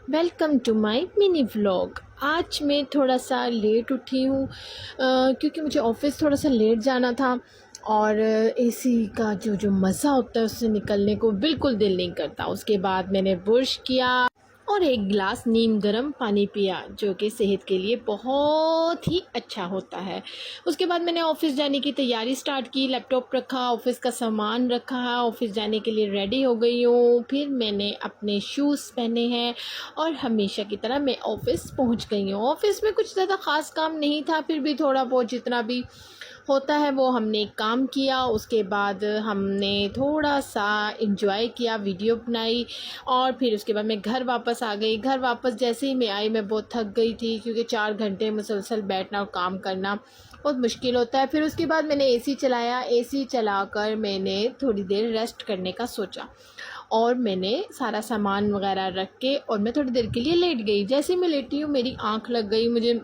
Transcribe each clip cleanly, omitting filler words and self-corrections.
Welcome to my mini vlog. आज मैं थोड़ा सा लेट उठी हूँ क्योंकि मुझे ऑफ़िस थोड़ा सा लेट जाना था और एसी का जो मज़ा होता है उससे निकलने को बिल्कुल दिल नहीं करता। उसके बाद मैंने ब्रश किया और एक गिलास नीम गर्म पानी पिया जो कि सेहत के लिए बहुत ही अच्छा होता है। उसके बाद मैंने ऑफ़िस जाने की तैयारी स्टार्ट की, लैपटॉप रखा, ऑफ़िस का सामान रखा, ऑफ़िस जाने के लिए रेडी हो गई हूँ। फिर मैंने अपने शूज़ पहने हैं और हमेशा की तरह मैं ऑफ़िस पहुँच गई हूँ। ऑफ़िस में कुछ ज़्यादा ख़ास काम नहीं था, फिर भी थोड़ा बहुत जितना भी होता है वो हमने काम किया। उसके बाद हमने थोड़ा सा एंजॉय किया, वीडियो बनाई और फिर उसके बाद मैं घर वापस आ गई। घर वापस जैसे ही मैं आई मैं बहुत थक गई थी क्योंकि 4 घंटे मुसलसल बैठना और काम करना बहुत मुश्किल होता है। फिर उसके बाद मैंने एसी चलाया, एसी चलाकर मैंने थोड़ी देर रेस्ट करने का सोचा और मैंने सारा सामान वगैरह रख के और मैं थोड़ी देर के लिए लेट गई। जैसे ही मैं लेटी हूँ मेरी आँख लग गई, मुझे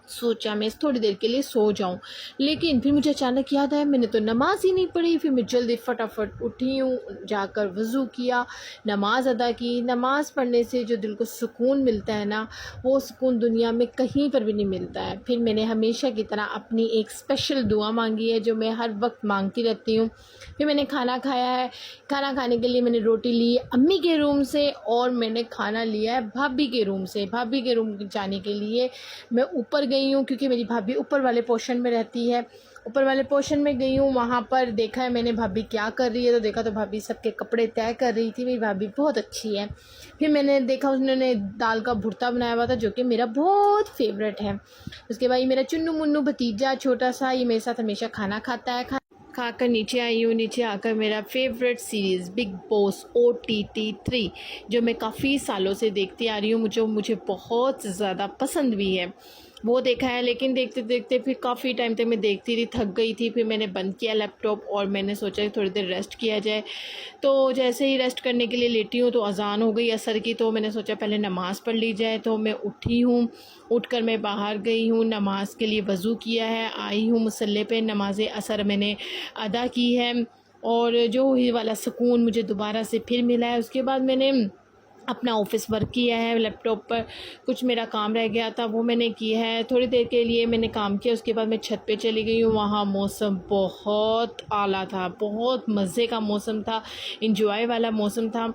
सोचा मैं थोड़ी देर के लिए सो जाऊं, लेकिन फिर मुझे अचानक याद आया मैंने तो नमाज ही नहीं पढ़ी। फिर मैं जल्दी फटाफट उठी हूँ, जाकर वज़ू किया, नमाज अदा की। नमाज पढ़ने से जो दिल को सुकून मिलता है ना, वो सुकून दुनिया में कहीं पर भी नहीं मिलता है। फिर मैंने हमेशा की तरह अपनी एक स्पेशल दुआ मांगी है जो मैं हर वक्त मांगती रहती हूँ। फिर मैंने खाना खाया है। खाना खाने के लिए मैंने रोटी ली अम्मी के रूम से और मैंने खाना लिया है भाभी के रूम से। भाभी के रूम जाने के लिए मैं ऊपर गई हूँ क्योंकि मेरी भाभी ऊपर वाले पोर्शन में रहती है। ऊपर वाले पोर्शन में गई हूँ, वहाँ पर देखा है मैंने भाभी क्या कर रही है, तो देखा तो भाभी सबके कपड़े तय कर रही थी। मेरी भाभी बहुत अच्छी है। फिर मैंने देखा उन्होंने दाल का भुर्ता बनाया हुआ था जो कि मेरा बहुत फेवरेट है। उसके बाद ये मेरा चुन्नू मुन्नू भतीजा छोटा सा, ये मेरे साथ हमेशा खाना खाता है। खाकर नीचे आई हूँ। नीचे आकर मेरा favourite series big boss OTT 3 जो मैं काफ़ी सालों से देखती आ रही हूँ, मुझे बहुत ज़्यादा पसंद भी है, वो देखा है। लेकिन देखते देखते फिर काफ़ी टाइम तक मैं देखती रही, थक गई थी। फिर मैंने बंद किया लैपटॉप और मैंने सोचा कि थोड़ी देर रेस्ट किया जाए। तो जैसे ही रेस्ट करने के लिए लेटी हूँ तो अज़ान हो गई असर की, तो मैंने सोचा पहले नमाज़ पढ़ ली जाए। तो मैं उठी हूँ, उठकर मैं बाहर गई हूँ, नमाज के लिए वज़ू किया है, आई हूँ मुसल्ले पे, नमाज असर मैंने अदा की है और जो ये वाला सुकून मुझे दोबारा से फिर मिला है। उसके बाद मैंने अपना ऑफ़िस वर्क किया है लैपटॉप पर, कुछ मेरा काम रह गया था वो मैंने किया है। थोड़ी देर के लिए मैंने काम किया, उसके बाद मैं छत पे चली गई हूँ। वहाँ मौसम बहुत आला था, बहुत मज़े का मौसम था, इंजॉय वाला मौसम था,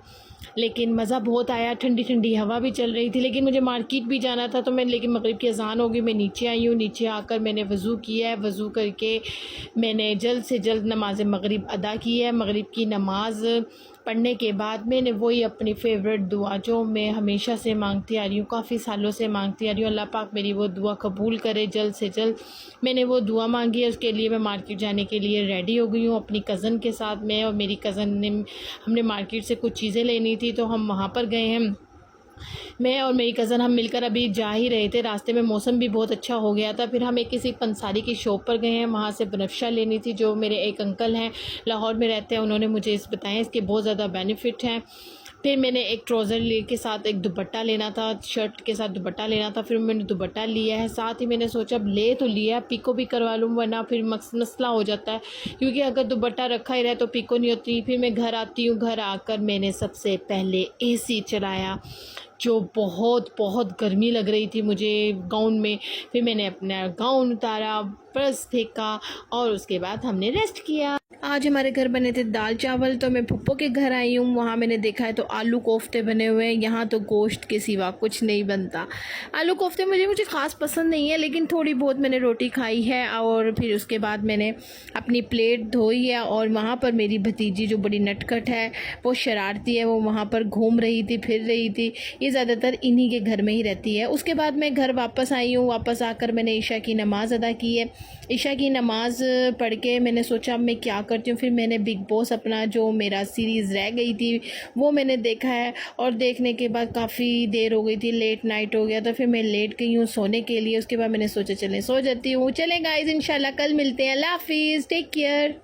लेकिन मज़ा बहुत आया। ठंडी ठंडी हवा भी चल रही थी, लेकिन मुझे मार्केट भी जाना था तो मैं, लेकिन मगरिब की अज़ान हो गई। मैं नीचे आई हूँ, नीचे आकर मैंने वज़ू किया है। वज़ू करके मैंने जल्द से जल्द नमाज मगरिब अदा की है। मगरिब की नमाज़ पढ़ने के बाद मैंने वही अपनी फ़ेवरेट दुआ जो मैं हमेशा से मांगती आ रही हूँ, काफ़ी सालों से मांगती आ रही हूँ, अल्लाह पाक मेरी वो दुआ कबूल करे जल्द से जल्द। मैंने वो दुआ मांगी है, उसके लिए मैं मार्केट जाने के लिए रेडी हो गई हूँ अपनी कज़न के साथ। मैं और मेरी कज़न ने, हमने मार्केट से कुछ चीज़ें लेनी थी तो हम वहाँ पर गए हैं। मैं और मेरी कज़न हम मिलकर अभी जा ही रहे थे, रास्ते में मौसम भी बहुत अच्छा हो गया था। फिर हम एक किसी पंसारी की शॉप पर गए हैं, वहाँ से बनफशा लेनी थी। जो मेरे एक अंकल हैं लाहौर में रहते हैं, उन्होंने मुझे इस बताया इसके बहुत ज़्यादा बेनिफिट हैं। फिर मैंने एक ट्राउज़र ले के साथ एक दुपट्टा लेना था, शर्ट के साथ दुपट्टा लेना था। फिर मैंने दुपट्टा लिया है, साथ ही मैंने सोचा अब ले तो लिया, पिको भी करवा लूँ वरना फिर मसला हो जाता है, क्योंकि अगर दुपट्टा रखा ही रहे तो पिको नहीं होती। फिर मैं घर आती हूँ, घर आकर मैंने सबसे पहले एसी चलाया, जो बहुत बहुत गर्मी लग रही थी मुझे गाउन में। फिर मैंने अपना गाउन उतारा, पर्स फेंका और उसके बाद हमने रेस्ट किया। आज हमारे घर बने थे दाल चावल, तो मैं पप्पो के घर आई हूँ, वहाँ मैंने देखा है तो आलू कोफ्ते बने हुए हैं। यहाँ तो गोश्त के सिवा कुछ नहीं बनता। आलू कोफ्ते मुझे ख़ास पसंद नहीं है, लेकिन थोड़ी बहुत मैंने रोटी खाई है। और फिर उसके बाद मैंने अपनी प्लेट धोई है और वहाँ पर मेरी भतीजी जो बड़ी नटखट है, वो शरारती है, वो वहाँ पर घूम रही थी, फिर रही थी। ये ज़्यादातर इन्हीं के घर में ही रहती है। उसके बाद मैं घर वापस आई हूँ, वापस आकर मैंने ईशा की नमाज़ अदा की है। ईशा की नमाज़ पढ़ के मैंने सोचा अब मैं क्या करती हूँ। फिर मैंने बिग बॉस अपना जो मेरा सीरीज़ रह गई थी वो मैंने देखा है, और देखने के बाद काफ़ी देर हो गई थी, लेट नाइट हो गया, तो फिर मैं लेट गई हूँ सोने के लिए। उसके बाद मैंने सोचा चलें सो जाती हूँ। चलें गाइज़, इंशाल्लाह कल मिलते हैं। अल्लाह हाफिज़, टेक केयर।